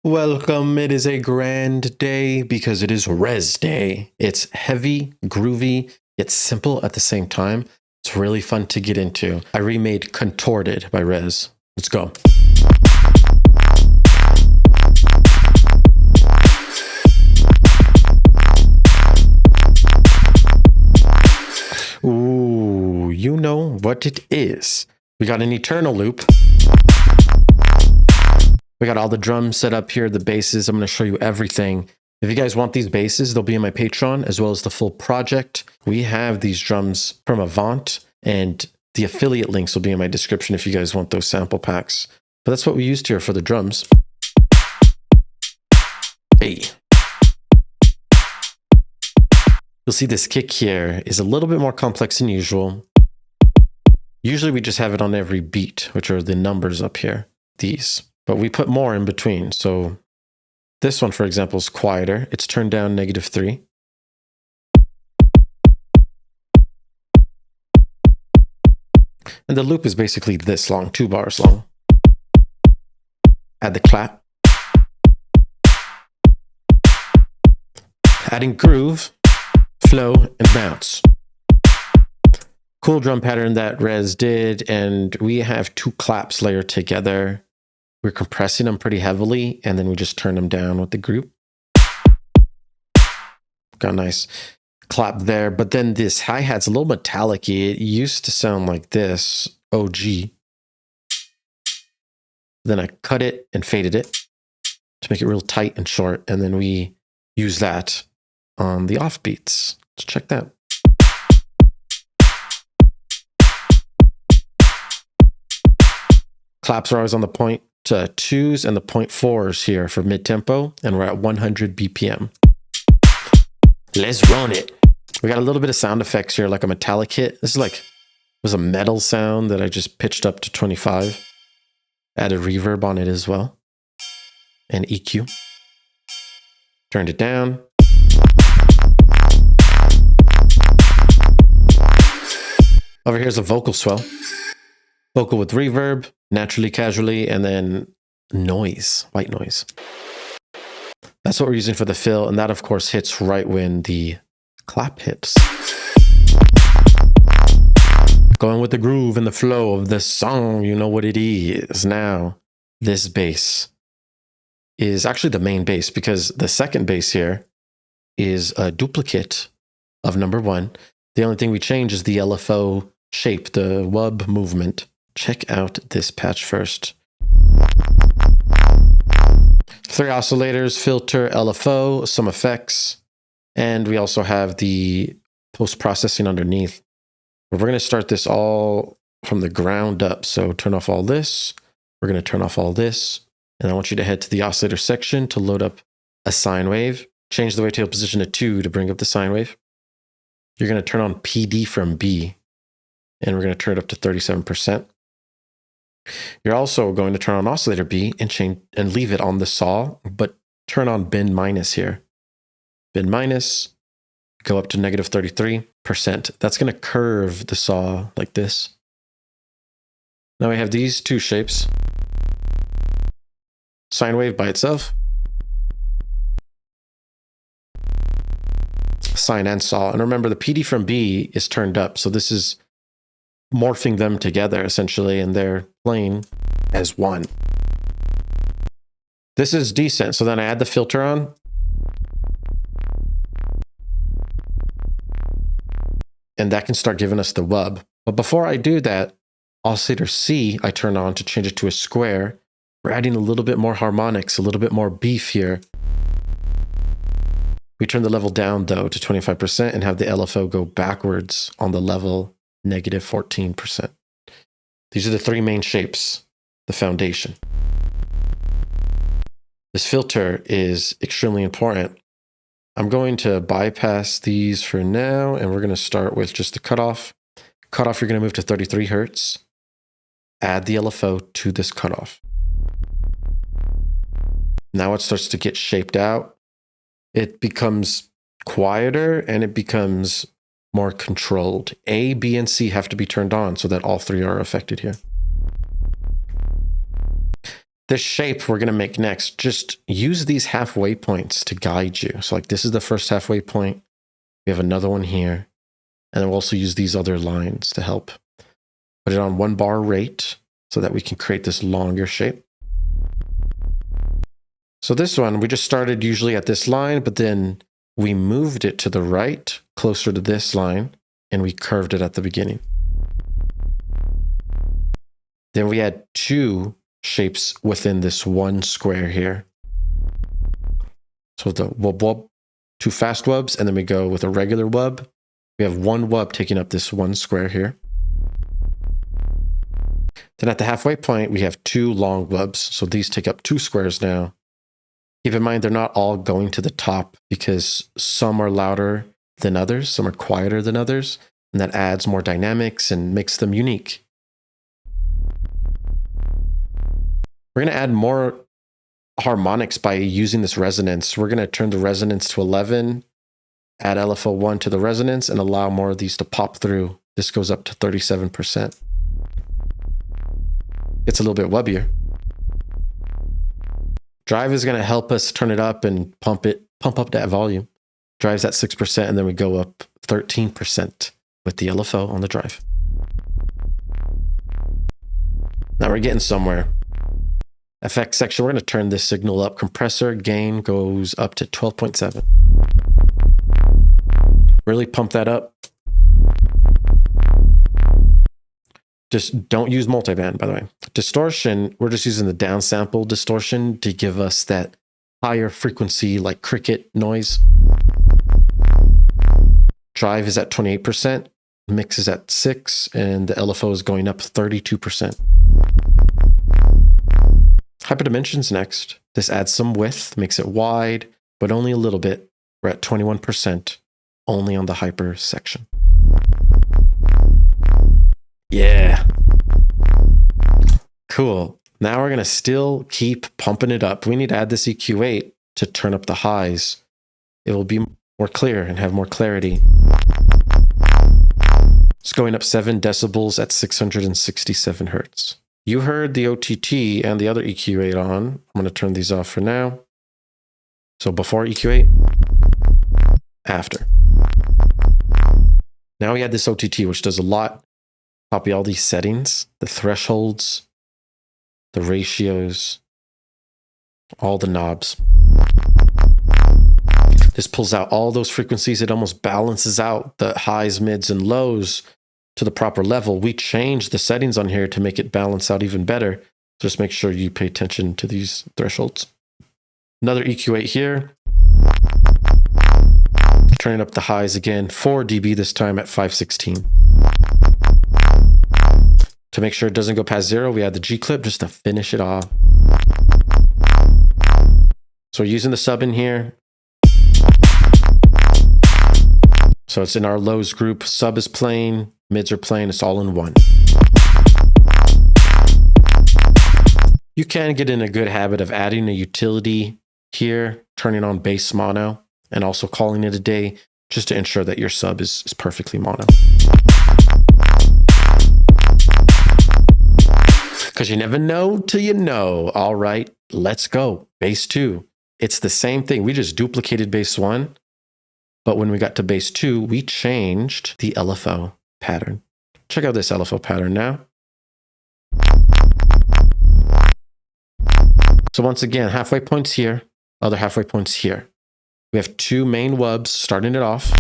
Welcome. It is a grand day because it is REZZ Day. It's heavy, groovy, yet simple at the same time. It's really fun to get into. I remade Contorted by REZZ. Let's go. Ooh, you know what it is. We got an eternal loop. We got all the drums set up here, the basses. I'm going to show you everything. If you guys want these basses, they'll be in my Patreon as well as the full project. We have these drums from Avant, and the affiliate links will be in my description if you guys want those sample packs. But that's what we used here for the drums. Hey. You'll see this kick here is a little bit more complex than usual. Usually we just have it on every beat, which are the numbers up here, these. But we put more in between. So this one, for example, is quieter. It's turned down -3. And the loop is basically this long, 2 bars long. Add the clap. Adding groove, flow, and bounce. Cool drum pattern that REZZ did, and we have 2 claps layered together. We're compressing them pretty heavily, and then we just turn them down with the group. Got a nice clap there, but then this hi-hat's a little metallic-y. It used to sound like this, OG. Then I cut it and faded it to make it real tight and short, and then we use that on the offbeats. Let's check that. Claps are always on the point 2s and the 0.4s here for mid-tempo, and we're at 100 BPM. Let's run it. We got a little bit of sound effects here, like a metallic hit. This is like, was a metal sound that I just pitched up to 25. Added reverb on it as well. And EQ. Turned it down. Over here's a vocal swell. Vocal with reverb, naturally, casually, and then noise, white noise. That's what we're using for the fill, and that, of course, hits right when the clap hits. Going with the groove and the flow of the song, you know what it is. Now, this bass is actually the main bass, because the second bass here is a duplicate of number 1. The only thing we change is the LFO shape, the wub movement. Check out this patch first. 3 oscillators, filter, LFO, some effects, and we also have the post-processing underneath. We're going to start this all from the ground up. So turn off all this. We're going to turn off all this. And I want you to head to the oscillator section to load up a sine wave. Change the wavetable position to 2 to bring up the sine wave. You're going to turn on PD from B, and we're going to turn it up to 37%. You're also going to turn on oscillator B and change and leave it on the saw, but turn on bin minus here. Bin minus, go up to -33%. That's going to curve the saw like this. Now we have these 2 shapes. Sine wave by itself. Sine and saw. And remember, the PD from B is turned up, so this is morphing them together essentially, and they're playing as one. This is decent. So then I add the filter on. And that can start giving us the wub. But before I do that, oscillator C I turn on to change it to a square. We're adding a little bit more harmonics, a little bit more beef here. We turn the level down though to 25% and have the LFO go backwards on the level -14%. These are the 3 main shapes, the foundation. This filter is extremely important. I'm going to bypass these for now, and we're going to start with just the cutoff. Cutoff, you're going to move to 33 Hertz. Add the LFO to this cutoff. Now it starts to get shaped out. It becomes quieter, and it becomes more controlled. A, B, and C have to be turned on so that all 3 are affected here. this shape we're going to make next, just use these halfway points to guide you. So like this is the first halfway point. We have another one here. And then we'll also use these other lines to help. Put it on 1 bar rate so that we can create this longer shape. So this one, we just started usually at this line, but then we moved it to the right, closer to this line, and we curved it at the beginning. Then we had 2 shapes within this 1 square here. So the wub wub, 2 fast wubs, and then we go with a regular wub. We have 1 wub taking up this 1 square here. Then at the halfway point, we have 2 long wubs. So these take up 2 squares now. Keep in mind, they're not all going to the top because some are louder than others, some are quieter than others, and that adds more dynamics and makes them unique. We're going to add more harmonics by using this resonance. We're going to turn the resonance to 11, add LFO1 to the resonance, and allow more of these to pop through. This goes up to 37%. It's a little bit wubbier. Drive is going to help us turn it up and pump up that volume. Drive's at 6%, and then we go up 13% with the LFO on the drive. Now we're getting somewhere. Effects section, we're going to turn this signal up. Compressor gain goes up to 12.7. Really pump that up. Just don't use multiband, by the way. Distortion, we're just using the downsample distortion to give us that higher frequency, like cricket noise. Drive is at 28%, mix is at 6%, and the LFO is going up 32%. Hyperdimension's next. This adds some width, makes it wide, but only a little bit. We're at 21%, only on the hyper section. Yeah. Cool. Now we're going to still keep pumping it up. We need to add this EQ8 to turn up the highs. It will be more clear and have more clarity. It's going up 7 decibels at 667 hertz. You heard the OTT and the other EQ8 on. I'm going to turn these off for now. So before EQ8, after. Now we add this OTT, which does a lot. Copy all these settings, the thresholds, the ratios, all the knobs. This pulls out all those frequencies. It almost balances out the highs, mids, and lows to the proper level. We changed the settings on here to make it balance out even better. Just make sure you pay attention to these thresholds. Another EQ8 here. Turning up the highs again, 4 dB this time at 516. To make sure it doesn't go past 0, we add the G clip just to finish it off. So we're using the sub in here. So it's in our lows group. Sub is playing, mids are playing, it's all in one. You can get in a good habit of adding a utility here, turning on bass mono, and also calling it a day just to ensure that your sub is perfectly mono. Because you never know till you know. All right, let's go. Bass 2. It's the same thing. We just duplicated bass 1. But when we got to bass 2, we changed the LFO pattern. Check out this LFO pattern now. So once again, halfway points here, other halfway points here. We have 2 main wubs starting it off.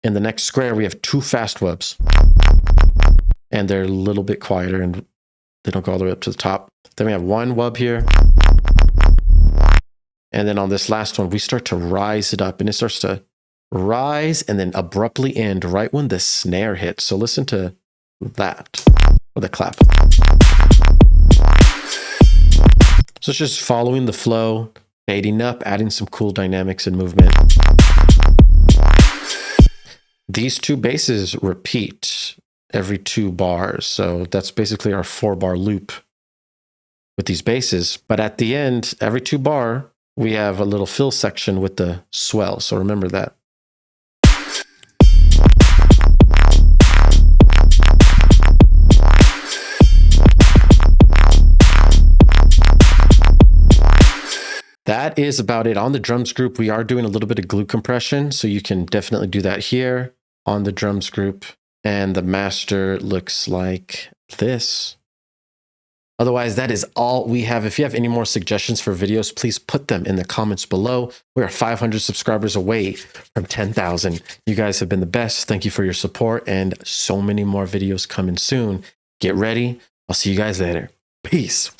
In the next square, we have 2 fast wubs. And they're a little bit quieter and they don't go all the way up to the top. Then we have 1 wub here. And then on this last one, we start to rise it up, and it starts to rise and then abruptly end right when the snare hits. So listen to that with a clap. So it's just following the flow, fading up, adding some cool dynamics and movement. These 2 basses repeat every 2 bars. So that's basically our 4-bar loop with these basses. But at the end, every 2 bar, we have a little fill section with the swell. So remember that. that is about it. On the drums group, we are doing a little bit of glue compression, so you can definitely do that here on the drums group. And the master looks like this. Otherwise, that is all we have. If you have any more suggestions for videos, please put them in the comments below. We are 500 subscribers away from 10,000. You guys have been the best. Thank you for your support, and so many more videos coming soon. Get ready. I'll see you guys later. Peace.